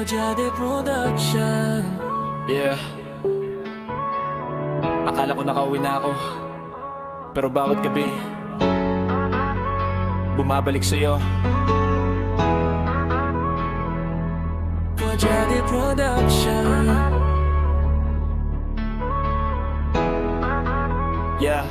Kojade Production. Yeah. Akala ko nakauwi na ako, pero bawat gabi bumabalik sa'yo. Kojade Production. Yeah.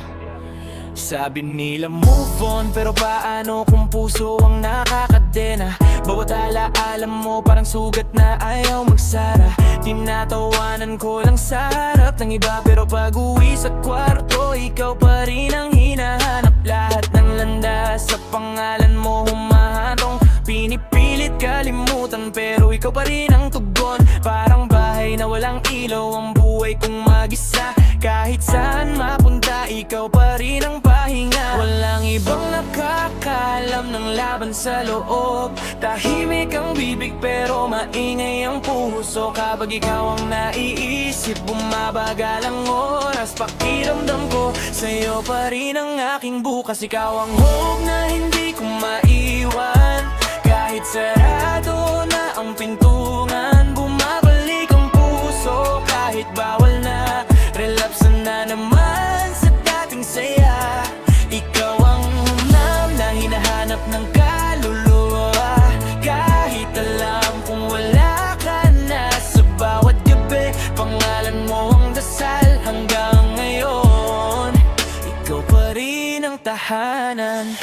Sabi nila move on, pero paano kung puso ang nakakadena? Bawat alaala mo parang sugat na ayaw magsara. Tinatawanan ko lang sa harap ng iba, pero pag uwi sa kwarto, ikaw pa rin ang hinahanap. Lahat ng landas sa pangalan mo humahantong, pinipilit kalimutan, pero ikaw pa rin ang tugon. Parang bahay na walang ilaw ang buhay kong mag-isa. Kahit saan mapunta, ikaw pa rin ang pahinga. Walang ibang nakakaalam ng laban sa loob. Tahimik ang bibig pero maingay ang puso. Kapag ikaw ang naiisip, bumabagal ang oras. Pakiramdam ko, sa'yo pa rin ang aking bukas. Ikaw ang hope na hindi ko maiwan. Kahit sarado na ang pintungan, bumabalik ang puso. Kahit bawal na, relapse na naman sa dating saya. Ikaw ang humnam na hinahanap ng kaluluwa. Kahit alam kung wala ka na, sa bawat gabi pangalan mo ang dasal. Hanggang ngayon, ikaw pa rin ang tahanan.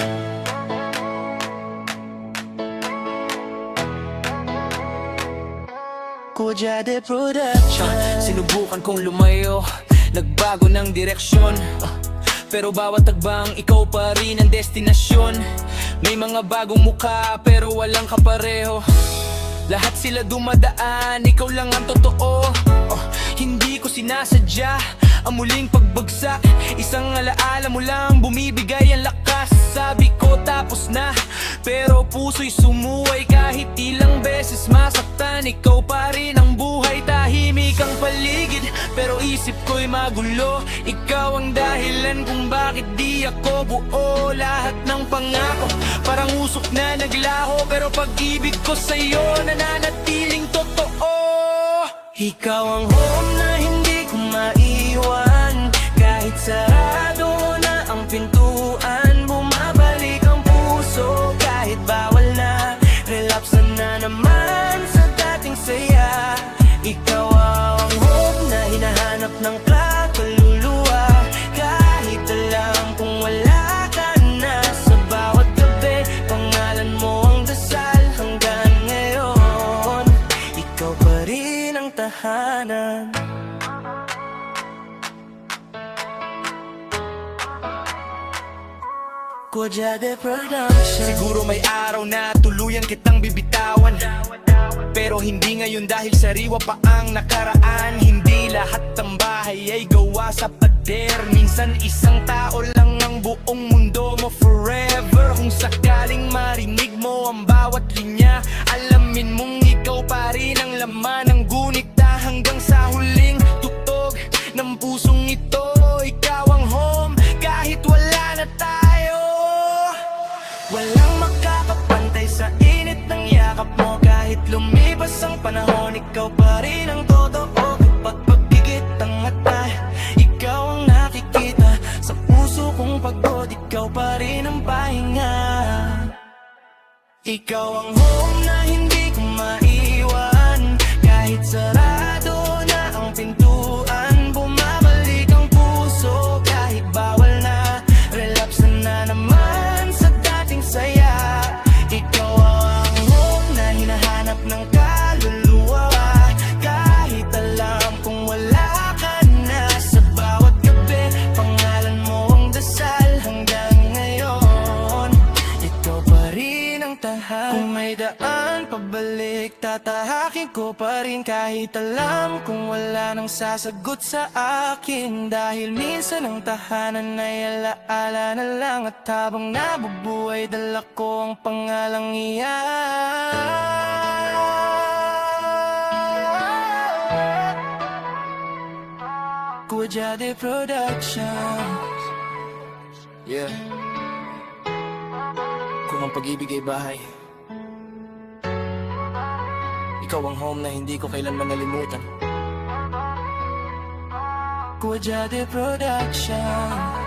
Kojade Production. Sinubukan kong lumayo, nagbago ng direksyon, pero bawat tagbang ikaw pa rin ang destinasyon. May mga bagong mukha pero walang kapareho. Lahat sila dumadaan, ikaw lang ang totoo. Hindi ko sinasadya ang muling pagbagsak. Isang alaala mo lang bumibigay ang lakas. Sabi ko tapos na, pero puso'y sumuway. Kahit ilang beses masaktan, ikaw pa rin ang buhay. Tahimik ang paligid, pero isip ko'y magulo. Ikaw ang dahilan kung bakit di ako buo. Lahat ng pangako parang usok na naglaho, pero pag-ibig ko sa'yo nananatiling totoo. Ikaw ang home na hindi ko maiwan. Kahit sarado na ang pintuan, bumabalik ang puso. Kahit bawal na, relapse na naman sa dating saya. Ikaw ang hope na hinahanap ng kaluluwa. Kahit alam kung wala ka na, sa bawat gabi pangalan mo ang dasal. Hanggang ngayon, ikaw pa rin ang tahanan. Kojade Production. Siguro may araw na tuluyan kitang bibitawan, pero hindi ngayon dahil sariwa pa ang nakaraan. Hindi lahat ng bahay ay gawa sa pader. Minsan isang tao lang ang buong mundo mo forever. Kung sakaling marinig mo ang bawat linya, alamin mong ikaw pa rin ang laman ng gunita. Hanggang sa huling tutog ng pusong ito, ikaw ang home kahit wala na tayo. Walang makakapantay sa init ng yakap mo. Kahit lumipas ang panahon, ikaw pa rin ang totoo. Kapag pagpigit ang mata, ikaw ang nakikita. Sa puso kong pagod, ikaw pa rin ang pahinga. Ikaw ang home na hindi ko maiwan. Kahit sarado na ang pintuan, bumabalik ang puso. Kahit bawal na, relapse na naman sa dating saya. Ikaw ang home na hinahanap ng kaluluwa. Kahit alam kung wala ka na, sa bawat gabi pangalan mo ang dasal. Hanggang ngayon, ikaw pa rin ang tahanan. Kung may daan pabalik, tatahakin ko pa rin. Kahit alam kung wala nang sasagot sa akin. Dahil minsan ang tahanan ay alaala na lang. At habang nabubuhay, dala ko ang pangalang iyan. Kojade Production. Yeah. Kung ang pag-ibig ay bahay, Ikaw ang home na hindi ko kailanman nalimutan. Kuwajade Production.